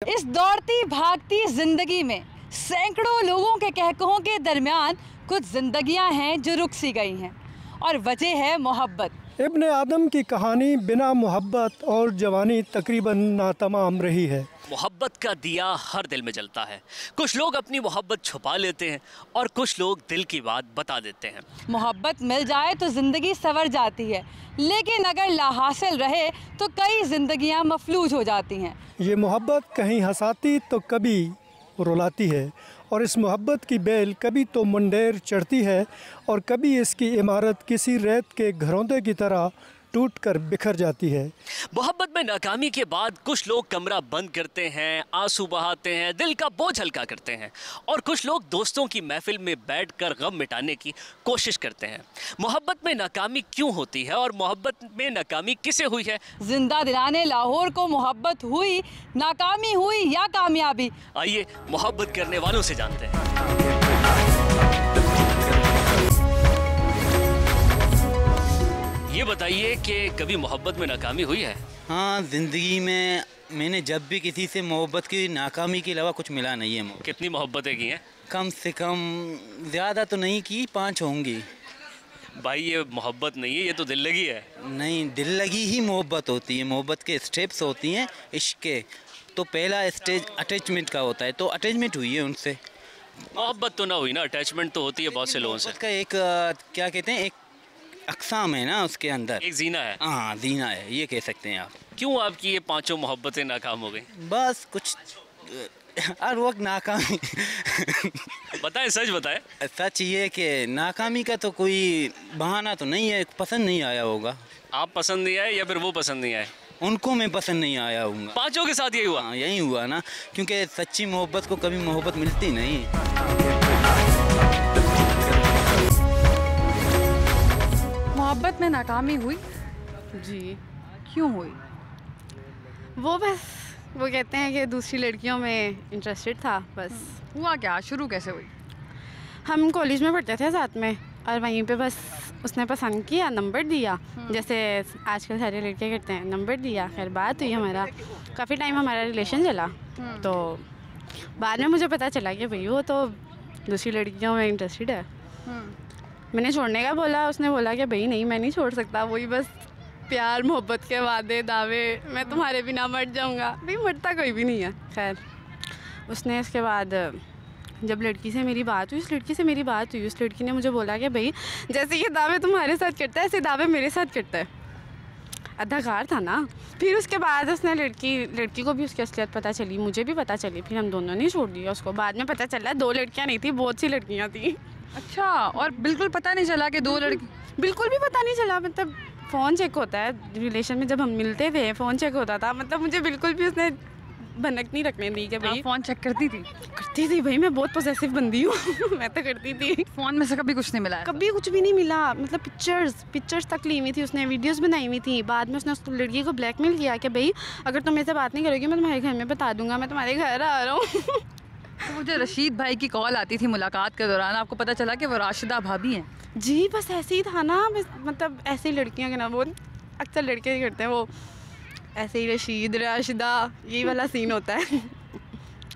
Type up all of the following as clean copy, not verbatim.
इस दौड़ती भागती जिंदगी में सैकड़ों लोगों के कहकहों के दरमियान कुछ जिंदगियां हैं जो रुक सी गई हैं और वजह है मोहब्बत। इब्ने आदम की कहानी बिना मोहब्बत और जवानी तकरीबन नातमाम रही है। मोहब्बत का दिया हर दिल में जलता है। कुछ लोग अपनी मोहब्बत छुपा लेते हैं और कुछ लोग दिल की बात बता देते हैं। मोहब्बत मिल जाए तो ज़िंदगी संवर जाती है, लेकिन अगर लाहासिल रहे तो कई जिंदगियां मफलूज हो जाती हैं। ये मोहब्बत कहीं हंसाती तो कभी रुलाती है, और इस मोहब्बत की बेल कभी तो मुंडेर चढ़ती है और कभी इसकी इमारत किसी रेत के घरौंदे की तरह टूट कर बिखर जाती है। मोहब्बत में नाकामी के बाद कुछ लोग कमरा बंद करते हैं, आंसू बहाते हैं, दिल का बोझ हल्का करते हैं, और कुछ लोग दोस्तों की महफिल में बैठकर गम मिटाने की कोशिश करते हैं। मोहब्बत में नाकामी क्यों होती है और मोहब्बत में नाकामी किसे हुई है? जिंदा दिलाने लाहौर को मोहब्बत हुई, नाकामी हुई या कामयाबी? आइए मोहब्बत करने वालों से जानते हैं। ये बताइए कि कभी मोहब्बत में नाकामी हुई है? हाँ, ज़िंदगी में मैंने जब भी किसी से मोहब्बत की नाकामी के अलावा कुछ मिला नहीं है। कितनी मोहब्बतें की हैं? कम से कम ज़्यादा तो नहीं की, 5 होंगी। भाई ये मोहब्बत नहीं है, ये तो दिल लगी है। नहीं, दिल लगी ही मोहब्बत होती है। मोहब्बत के स्टेप्स होती हैं इश्क के। तो पहला स्टेज अटैचमेंट का होता है, तो अटैचमेंट हुई है उनसे। मोहब्बत तो ना हुई ना, अटैचमेंट तो होती है बहुत से लोगों से। उसका एक क्या कहते हैं, एक अक़साम है ना, उसके अंदर एक जीना है। हाँ, जीना है, ये कह सकते हैं आप। क्यों आपकी ये 5 मोहब्बतें नाकाम हो गई? बस कुछ हर वक्त नाकामी बताएं, सच बताएं। सच ये कि नाकामी का तो कोई बहाना तो नहीं है, पसंद नहीं आया होगा। आप पसंद नहीं आए या फिर वो पसंद नहीं आए? उनको मैं पसंद नहीं आया हूँ। 5 के साथ यही हुआ? हाँ, यही हुआ ना, क्योंकि सच्ची मोहब्बत को कभी मोहब्बत मिलती नहीं। मोहब्बत में नाकामी हुई जी। क्यों हुई? वो कहते हैं कि दूसरी लड़कियों में इंटरेस्टेड था। बस हुआ क्या, शुरू कैसे हुई? हम कॉलेज में पढ़ते थे साथ में, और वहीं पे बस उसने पसंद किया, नंबर दिया, जैसे आजकल सारे लड़के करते हैं, नंबर दिया। खैर बात हुई, हमारा काफ़ी टाइम हमारा रिलेशन चला। तो बाद में मुझे पता चला कि भाई वो तो दूसरी लड़कियों में इंटरेस्टेड है। मैंने छोड़ने का बोला, उसने बोला कि भाई नहीं, मैं नहीं छोड़ सकता। वही बस प्यार मोहब्बत के वादे दावे, मैं तुम्हारे बिना मर जाऊंगा। भाई मरता कोई भी नहीं है। खैर उसने इसके बाद जब लड़की से मेरी बात हुई, उस लड़की ने मुझे बोला कि भाई जैसे ये दावे तुम्हारे साथ करता है, ऐसे दावे मेरे साथ करता है। अदाकार था ना। फिर उसके बाद उसने लड़की को भी उसकी असलियत पता चली, मुझे भी पता चली। फिर हम दोनों ने छोड़ दिया उसको। बाद में पता चला 2 लड़कियां नहीं थी, बहुत सी लड़कियां थी। अच्छा, और बिल्कुल पता नहीं चला कि 2 लड़की? बिल्कुल भी पता नहीं चला। मतलब फ़ोन चेक होता है रिलेशन में, जब हम मिलते थे फ़ोन चेक होता था। मतलब मुझे बिल्कुल भी उसने भनक नहीं रखने दी कि भाई। फ़ोन चेक करती थी? करती थी भाई, मैं बहुत पॉसेसिव बंदी हूँ। मैं तो करती थी। फ़ोन में से कभी कुछ नहीं मिला? कभी कुछ भी नहीं मिला। मतलब पिक्चर्स तक ली हुई थी उसने, वीडियोस बनाई हुई थी। बाद में उसने उस लड़की को ब्लैकमेल किया कि भाई अगर तुम मेरे से बात नहीं करोगी, मैं तुम्हारे घर में बता दूंगा, मैं तुम्हारे घर आ रहा हूँ। तो मुझे रशीद भाई की कॉल आती थी मुलाकात के दौरान, आपको पता चला कि वो राशिदा भाभी हैं? जी, बस ऐसे ही था ना। बस मतलब ऐसी लड़कियां के ना, वो अक्सर लड़के करते हैं वो ऐसे ही, रशीद राशिदा, यही वाला सीन होता है।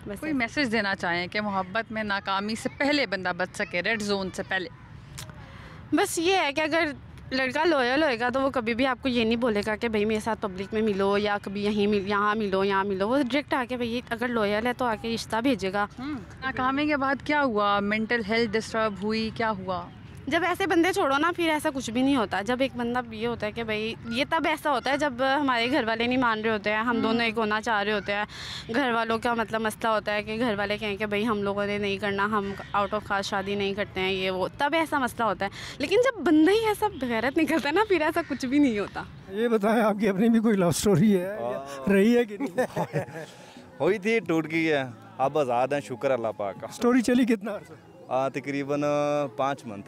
बस कोई मैसेज देना चाहें कि मोहब्बत में नाकामी से पहले बंदा बच सके, रेड जोन से पहले? बस ये है कि अगर लड़का लॉयल होएगा तो वो कभी भी आपको ये नहीं बोलेगा कि भाई मेरे साथ पब्लिक में मिलो, या कभी यहाँ मिलो। वो डायरेक्ट आके भाई अगर लॉयल है तो आके रिश्ता भेजेगा। नाकामी के बाद क्या हुआ? मेंटल हेल्थ डिस्टर्ब हुई? क्या हुआ? जब ऐसे बंदे छोड़ो ना, फिर ऐसा कुछ भी नहीं होता। जब एक बंदा ये होता है कि भाई, ये तब ऐसा होता है जब हमारे घर वाले नहीं मान रहे होते हैं, हम दोनों एक होना चाह रहे होते हैं। घर वालों का मतलब मसला होता है कि घर वाले कहें कि भाई हम लोगों ने नहीं करना, हम आउट ऑफ कास्ट शादी नहीं करते हैं, ये वो, तब ऐसा मसला होता है। लेकिन जब बंदा ही ऐसा बगैरत नहीं करता ना, फिर ऐसा कुछ भी नहीं होता। ये बताएं, आपकी अपनी भी कोई लव स्टोरी है रही है कि नहीं? हुई थी, टूट गई है। अब आज़ाद हैं, शुक्र अल्लाह पाक का। स्टोरी चली कितना अर्सा? तकरीबन 5 मंथ।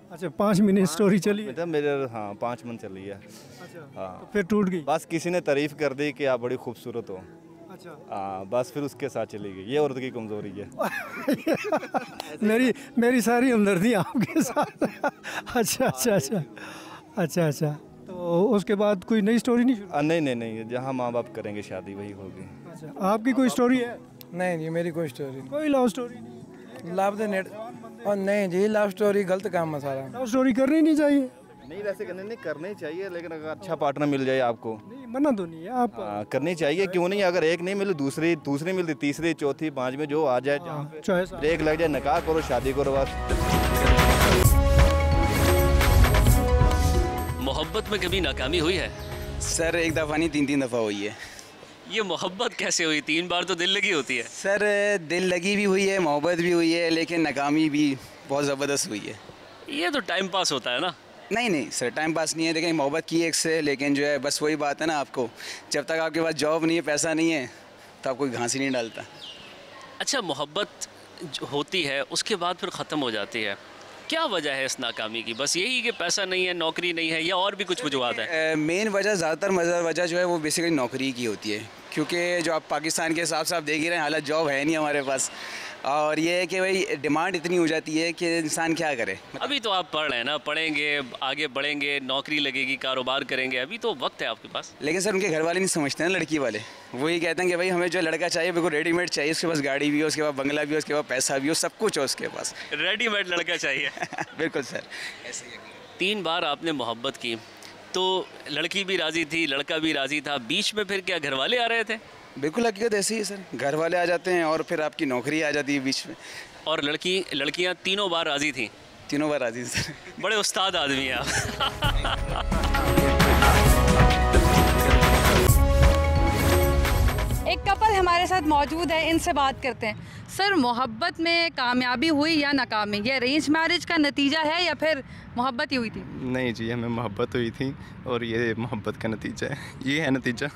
अच्छा, 5 महीने स्टोरी चली है? मेरे 5 मंथ चली है। अच्छा, हाँ, तो फिर टूट गई? बस किसी ने तारीफ़ कर दी कि आप बड़ी खूबसूरत हो। अच्छा, हाँ, बस फिर उसके साथ चली गई। ये औरत की कमज़ोरी है। मेरी सारी हमदर्दी आपके साथ। अच्छा। तो उसके बाद कोई नई स्टोरी नहीं शुरू? नहीं, जहाँ माँ बाप करेंगे शादी वही होगी। अच्छा, आपकी कोई स्टोरी है? नहीं जी, मेरी कोई स्टोरी कोई लव स्टोरी नहीं? लव द नेट और नहीं जी, लव स्टोरी गलत काम है सारा। लव स्टोरी करनी नहीं चाहिए? नहीं वैसे करनी चाहिए, लेकिन अगर अच्छा पार्टनर मिल जाए आपको, नहीं मना तो नहीं है आप। करनी चाहिए, क्यों नहीं। अगर एक नहीं मिले दूसरी मिलती, तीसरी चौथी पांचवी जो आ जाए, चॉइस ब्रेक लग जाए, निकाह करो, शादी करो बस। मोहब्बत में कभी नाकामी हुई है? सर एक दफ़ा नहीं, 3 दफ़ा हुई है। ये मोहब्बत कैसे हुई? 3 बार तो दिल लगी होती है। सर दिल लगी भी हुई है, मोहब्बत भी हुई है, लेकिन नाकामी भी बहुत ज़बरदस्त हुई है। ये तो टाइम पास होता है ना? नहीं सर, टाइम पास नहीं है, लेकिन मोहब्बत की एक से, लेकिन जो है बस वही बात है ना, आपको जब तक आपके पास जॉब नहीं है, पैसा नहीं है, तो आपको घास ही नहीं डालता। अच्छा, मोहब्बत होती है उसके बाद फिर ख़त्म हो जाती है, क्या वजह है इस नाकामी की? बस यही कि पैसा नहीं है, नौकरी नहीं है, या और भी कुछ वजूहत है? मेन वजह, ज़्यादातर वजह जो है वो बेसिकली नौकरी की होती है, क्योंकि जो आप पाकिस्तान के हिसाब से आप देख ही रहे हैं, हालात जॉब है नहीं हमारे पास, और ये है कि भाई डिमांड इतनी हो जाती है कि इंसान क्या करे। अभी तो आप पढ़ रहे हैं ना, पढ़ेंगे, आगे बढ़ेंगे, नौकरी लगेगी, कारोबार करेंगे, अभी तो वक्त है आपके पास। लेकिन सर उनके घर वाले नहीं समझते हैं, लड़की वाले वही कहते हैं कि भाई हमें जो लड़का चाहिए बिल्कुल रेडीमेड चाहिए, उसके पास गाड़ी भी हो, उसके पास बंगला भी हो, उसके पास पैसा भी हो, सब कुछ हो उसके पास। रेडीमेड लड़का चाहिए। बिल्कुल सर, ऐसे ही। 3 बार आपने मोहब्बत की, तो लड़की भी राज़ी थी, लड़का भी राज़ी था, बीच में फिर क्या घर वाले आ रहे थे? बिल्कुल हकीकत ऐसी ही है सर, घर वाले आ जाते हैं और फिर आपकी नौकरी आ जाती है बीच में। और लड़कियां तीनों बार राज़ी थी? तीनों बार राज़ी सर। बड़े उस्ताद आदमी हैं आप। एक कपल हमारे साथ मौजूद है, इनसे बात करते हैं। सर, मोहब्बत में कामयाबी हुई या नाकामी? ये अरेंज मैरिज का नतीजा है या फिर मोहब्बत ही हुई थी? नहीं जी, हमें मोहब्बत हुई थी और ये मोहब्बत का नतीजा है, ये है नतीजा।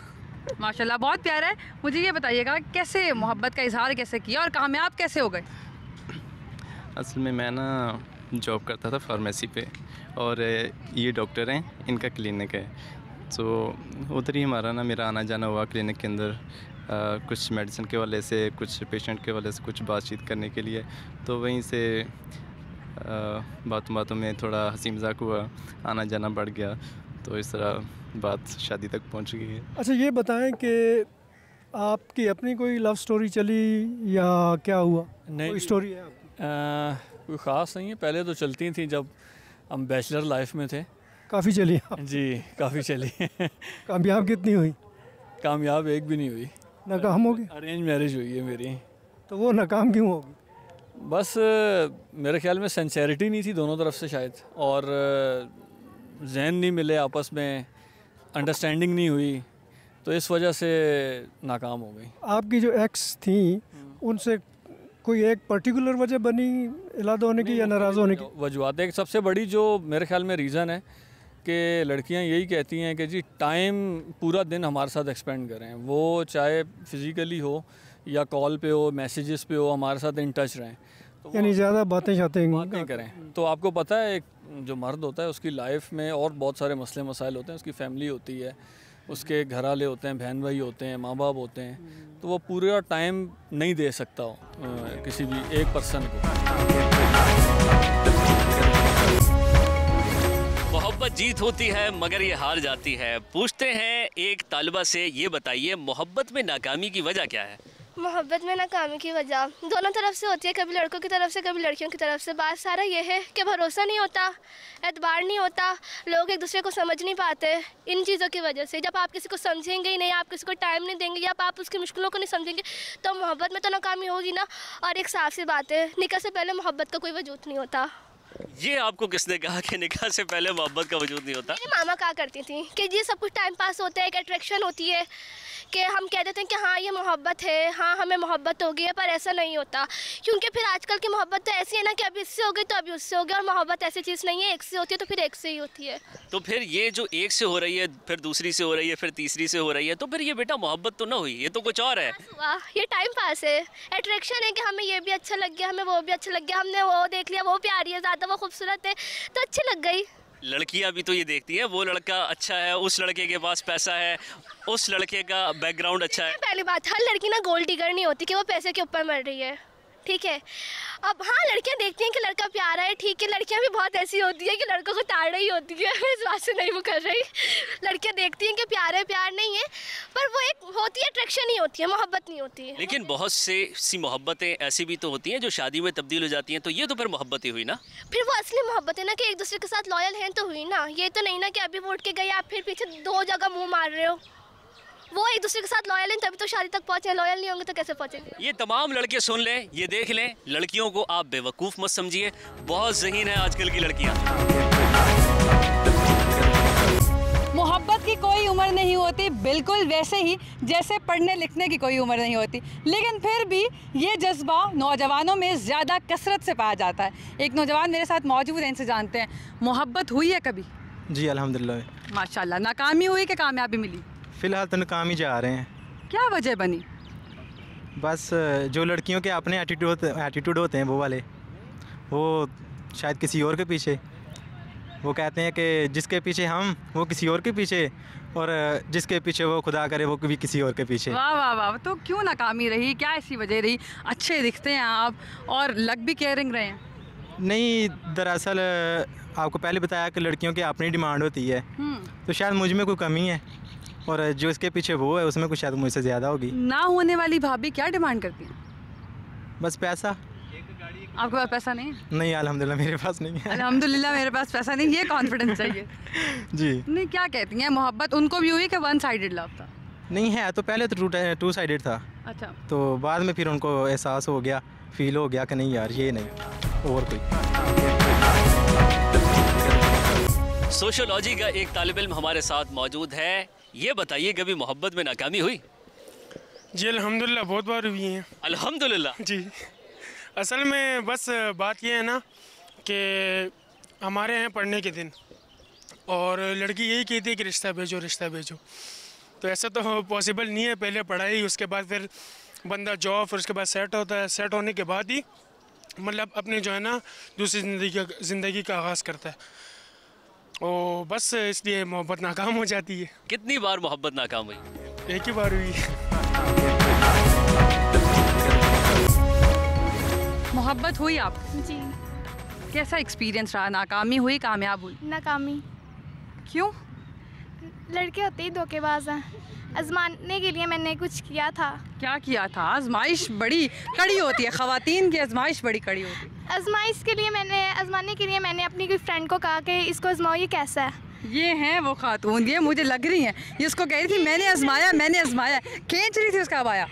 माशाल्लाह, बहुत प्यारा है। मुझे ये बताइएगा, कैसे मोहब्बत का इजहार कैसे किया और कामयाब कैसे हो गए? असल में मैं ना जॉब करता था फार्मेसी पे, और ये डॉक्टर हैं, इनका क्लिनिक है, तो उधर ही हमारा ना मेरा आना जाना हुआ क्लिनिक के अंदर, कुछ मेडिसिन के वाले से, कुछ पेशेंट के वाले से कुछ बातचीत करने के लिए, तो वहीं से बातों में थोड़ा हंसी मजाक हुआ, आना जाना बढ़ गया, तो इस तरह बात शादी तक पहुंच गई है। अच्छा, ये बताएं कि आपकी अपनी कोई लव स्टोरी चली या क्या हुआ? नहीं, कोई स्टोरी है आपकी? कोई ख़ास नहीं है, पहले तो चलती थी जब हम बैचलर लाइफ में थे। काफ़ी चली जी, काफ़ी चली। कामयाब कितनी हुई? कामयाब एक भी नहीं हुई, नाकाम होगी। अरेंज मैरिज हुई है मेरी। तो वो नाकाम क्यों होगी? बस मेरे ख्याल में सिंसेरिटी नहीं थी दोनों तरफ से शायद, और जहन नहीं मिले आपस में, अंडरस्टैंडिंग नहीं हुई, तो इस वजह से नाकाम हो गई। आपकी जो एक्स थी उनसे कोई एक पर्टिकुलर वजह बनी इलादा होने की या नाराज़ होने की? वजूहत एक सबसे बड़ी जो मेरे ख्याल में रीज़न है कि लड़कियां यही कहती हैं कि जी टाइम पूरा दिन हमारे साथ एक्सपेंड करें, वो चाहे फिज़िकली हो या कॉल पे हो, मैसेजेस पे हो, हमारे साथ इन टच रहें, तो यानी ज़्यादा बातें करें। तो आपको पता है एक जो मर्द होता है उसकी लाइफ में और बहुत सारे मसले मसाइल होते हैं, उसकी फैमिली होती है, उसके घर वाले होते हैं, बहन भाई होते हैं, माँ बाप होते हैं, तो वो पूरा टाइम नहीं दे सकता किसी भी एक पर्सन को। मोहब्बत जीत होती है मगर ये हार जाती है। पूछते हैं एक तालिबा से, ये बताइए मोहब्बत में नाकामी की वजह क्या है? मोहब्बत में नाकामी की वजह दोनों तरफ से होती है, कभी लड़कों की तरफ से कभी लड़कियों की तरफ से। बात सारा ये है कि भरोसा नहीं होता, एतबार नहीं होता, लोग एक दूसरे को समझ नहीं पाते। इन चीज़ों की वजह से जब आप किसी को समझेंगे ही नहीं, आप किसी को टाइम नहीं देंगे, या आप उसकी मुश्किलों को नहीं समझेंगे, तो मोहब्बत में तो नाकामी होगी ना। और एक साफ सी बात है, निकाह से पहले मोहब्बत का कोई वजूद नहीं होता। ये आपको किसने कहा कि निकाह से पहले मोहब्बत का वजूद नहीं होता? मेरी मामा कहा करती थी कि ये सब कुछ टाइम पास होता है, एक अट्रैक्शन होती है कि हम कह देते हैं कि हाँ ये मोहब्बत है, हाँ हमें मोहब्बत हो गई है, पर ऐसा नहीं होता। क्योंकि फिर आजकल की मोहब्बत तो ऐसी है ना कि अभी इससे हो गई तो अभी उससे हो गई, और मोहब्बत ऐसी चीज़ नहीं है, एक से होती है तो फिर एक से ही होती है। तो फिर ये जो एक से हो रही है, फिर दूसरी से हो रही है, फिर तीसरी से हो रही है, तो फिर ये बेटा मोहब्बत तो ना हुई, ये तो कुछ और है। ये टाइम पास है, अट्रैक्शन है कि हमें ये भी अच्छा लग गया, हमें वो भी अच्छा लग गया, हमने वो देख लिया, वो प्यारी है ज़्यादा, वो खूबसूरत है, तो अच्छी लग गई। लड़कियां भी तो ये देखती हैं, वो लड़का अच्छा है, उस लड़के के पास पैसा है, उस लड़के का बैकग्राउंड अच्छा है। पहली बात, हर लड़की ना गोल्ड डिगर नहीं होती कि वो पैसे के ऊपर मर रही है। ठीक है। अब हाँ, लड़कियां देखती हैं कि लड़का प्यारा है, ठीक है। लड़कियां भी बहुत ऐसी होती है कि लड़कों को ताड़ रही होती है, मैं इस बात से नहीं वो कर रही। लड़कियां देखती हैं कि प्यार है, प्यार नहीं है, पर वो एक होती है अट्रैक्शन ही होती है, मोहब्बत नहीं होती है। लेकिन बहुत सी मोहब्बतें ऐसी भी तो होती हैं जो शादी में तब्दील हो जाती हैं, तो ये तो फिर मोहब्बत ही हुई ना। फिर वो असली मोहब्बत है ना कि एक दूसरे के साथ लॉयल हैं तो हुई ना। ये तो नहीं ना कि अभी वो उठ के गए आप फिर पीछे 2 जगह मुँह मार रहे हो। वो एक दूसरे के साथ लॉयल हैं तभी तो शादी तक पहुंचे, लॉयल नहीं होंगे तो कैसे पहुंचेंगे। ये तमाम लड़के सुन लें, ये देख लें, लड़कियों को आप बेवकूफ़ मत समझिए, बहुत ज़हीन है आजकल की लड़कियां। मोहब्बत की कोई उम्र नहीं होती, बिल्कुल वैसे ही जैसे पढ़ने लिखने की कोई उम्र नहीं होती, लेकिन फिर भी ये जज्बा नौजवानों में ज़्यादा कसरत से पाया जाता है। एक नौजवान मेरे साथ मौजूद है, इनसे जानते हैं, मोहब्बत हुई है कभी? जी अल्हम्दुलिल्लाह। माशाल्लाह। नाकामी हुई कि कामयाबी मिली? फ़िलहाल तो नाकाम ही जा रहे हैं। क्या वजह बनी? बस जो लड़कियों के अपने एटीट्यूड होते हैं वो वाले, वो शायद किसी और के पीछे, वो कहते हैं कि जिसके पीछे हम वो किसी और के पीछे, और जिसके पीछे वो खुदा करे वो भी किसी और के पीछे। वाह वाह वाह। तो क्यों नाकामी रही, क्या ऐसी वजह रही? अच्छे दिखते हैं आप और लग भी केयरिंग रहे हैं। नहीं, दरअसल आपको पहले बताया कि लड़कियों की अपनी डिमांड होती है, तो शायद मुझ में कोई कमी है, और जो इसके पीछे वो है उसमें कुछ शायद मुझसे ज़्यादा होगी। ना होने वाली भाभी क्या डिमांड करती हैं? बस पैसा। आपके पास पैसा नहीं है? नहीं अल्हम्दुलिल्लाह मेरे पास नहीं है। अल्हम्दुलिल्लाह मेरे पास पैसा नहीं, ये कॉन्फिडेंस चाहिए। जी नहीं, क्या कहती हैं, मोहब्बत उनको भी हुई कि वन साइडेड लव था? नहीं है, तो पहले तो टू साइडेड था। अच्छा। तो बाद में फिर उनको एहसास हो गया, फील हो गया कि नहीं यार ये नहीं और कोई। सोशियोलॉजी का एक तालिब इल्म हमारे साथ मौजूद है, ये बताइए कभी मोहब्बत में नाकामी हुई? जी अल्हम्दुलिल्लाह बहुत बार हुई हैं। अल्हम्दुलिल्लाह। जी असल में बस बात ये है ना कि हमारे यहाँ पढ़ने के दिन और लड़की यही कहती है कि रिश्ता भेजो रिश्ता भेजो, तो ऐसा तो पॉसिबल नहीं है। पहले पढ़ाई, उसके बाद फिर बंदा जॉब, फिर उसके बाद सेट होता है। सेट होने के बाद ही मतलब अपने जो है ना दूसरी ज़िंदगी का आगाज़ करता है, और बस इसलिए मोहब्बत नाकाम हो जाती है। कितनी बार मोहब्बत नाकाम हुई? एक ही बार हुई। मोहब्बत हुई आप? जी। कैसा एक्सपीरियंस रहा? नाकामी हुई, कामयाब हुई? नाकामी। क्यों? लड़के होते ही धोखेबाज हैं। आजमाने के लिए मैंने कुछ किया था। क्या किया था? आजमाइश बड़ी कड़ी होती है, ख़वातीन की आजमाइश बड़ी कड़ी होती है। आजमाने के लिए मैंने अपनी कोई फ्रेंड को कहा कि इसको आजमाओ, ये कैसा है। ये हैं वो खातून, ये मुझे लग रही हैं, ये उसको कह रही थी मैंने आजमाया, खींच रही थी उसका अबाया।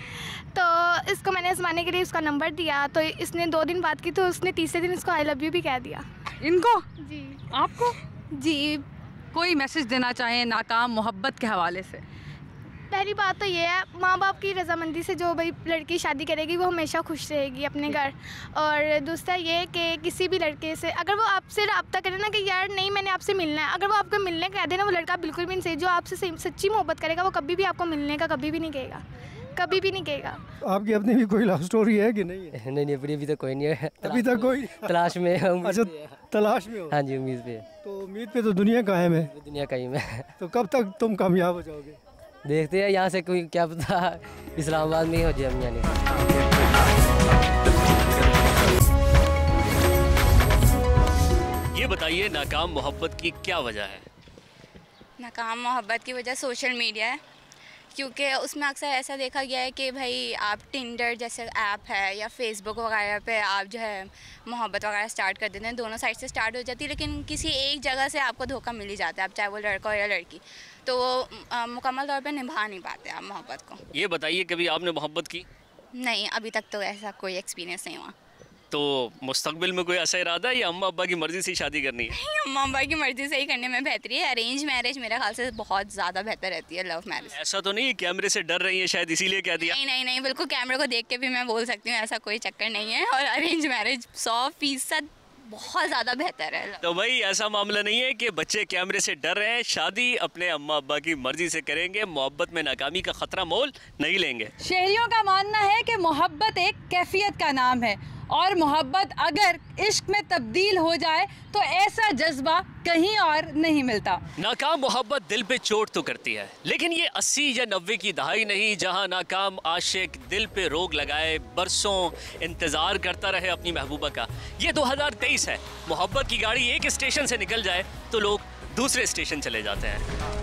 तो इसको मैंने आजमाने के लिए उसका नंबर दिया, तो इसने 2 दिन बात की, तो उसने तीसरे दिन इसको आई लव यू भी कह दिया। इनको? जी। आपको? जी। कोई मैसेज देना चाहें नाकाम मोहब्बत के हवाले से? पहली बात तो ये है, माँ बाप की रजामंदी से जो भाई लड़की शादी करेगी वो हमेशा खुश रहेगी अपने घर। और दूसरा ये कि किसी भी लड़के से अगर वो आपसे रब्ता करे ना कि यार नहीं मैंने आपसे मिलना है, अगर वो आपको मिलने कह दे ना, वो लड़का बिल्कुल भी नहीं सही। जो आपसे सच्ची मोहब्बत करेगा वो कभी भी आपको मिलने का कभी भी नहीं कहेगा, कभी भी नहीं कहेगा। आपकी अपनी भी कोई लव स्टोरी है कि नहीं है? नहीं अभी तक कोई नहीं है। अभी तक कोई तलाश में है। अच्छा, तलाश में हो? हाँ जी, उम्मीद पे। तो उम्मीद पे तो दुनिया कायम है। दुनिया कायम है। तो कब तक तुम कामयाब हो जाओगे? देखते हैं, यहाँ से कोई क्या पता इस्लामाबाद में ही हो जाए हम यानी। ये बताइए नाकाम मोहब्बत की क्या वजह है? नाकाम मोहब्बत की वजह सोशल मीडिया है, क्योंकि उसमें अक्सर ऐसा देखा गया है कि भाई आप टिंडर जैसे ऐप है या फेसबुक वगैरह पे आप जो है मोहब्बत वगैरह स्टार्ट कर देते हैं, दोनों साइड से स्टार्ट हो जाती है, लेकिन किसी एक जगह से आपको धोखा मिल ही जाता है, आप चाहे वो लड़का हो या लड़की, तो वो मुकम्मल तौर पे निभा नहीं पाते आप मोहब्बत को। ये बताइए कभी आपने मोहब्बत की? नहीं, अभी तक तो ऐसा कोई एक्सपीरियंस नहीं हुआ। तो मुस्तकबिल में कोई ऐसा इरादा है या अम्मा अब्बा की मर्ज़ी से शादी करनी है? अम्मा अब्बा की मर्ज़ी से ही करने में बेहतरी है। अरेंज मैरिज मेरे ख्याल से बहुत ज़्यादा बेहतर रहती है लव मैरिज। ऐसा तो नहीं कैमरे से डर रही है शायद इसीलिए कह दिया? नहीं, बिल्कुल कैमरे को देख के भी मैं बोल सकती हूँ ऐसा कोई चक्कर नहीं है, और अरेंज मैरिज 100% बहुत ज़्यादा बेहतर है। तो भाई ऐसा मामला नहीं है कि बच्चे कैमरे से डर रहे हैं, शादी अपने अम्मा अब्बा की मर्जी से करेंगे, मोहब्बत में नाकामी का खतरा मोल नहीं लेंगे। शहरियों का मानना है कि मोहब्बत एक कैफियत का नाम है और मोहब्बत अगर इश्क में तब्दील हो जाए तो ऐसा जज्बा कहीं और नहीं मिलता। नाकाम मोहब्बत दिल पे चोट तो करती है, लेकिन ये 80 या 90 की दहाई नहीं जहां नाकाम आशिक दिल पे रोग लगाए बरसों इंतज़ार करता रहे अपनी महबूबा का। ये 2023 है। मोहब्बत की गाड़ी एक स्टेशन से निकल जाए तो लोग दूसरे स्टेशन चले जाते हैं।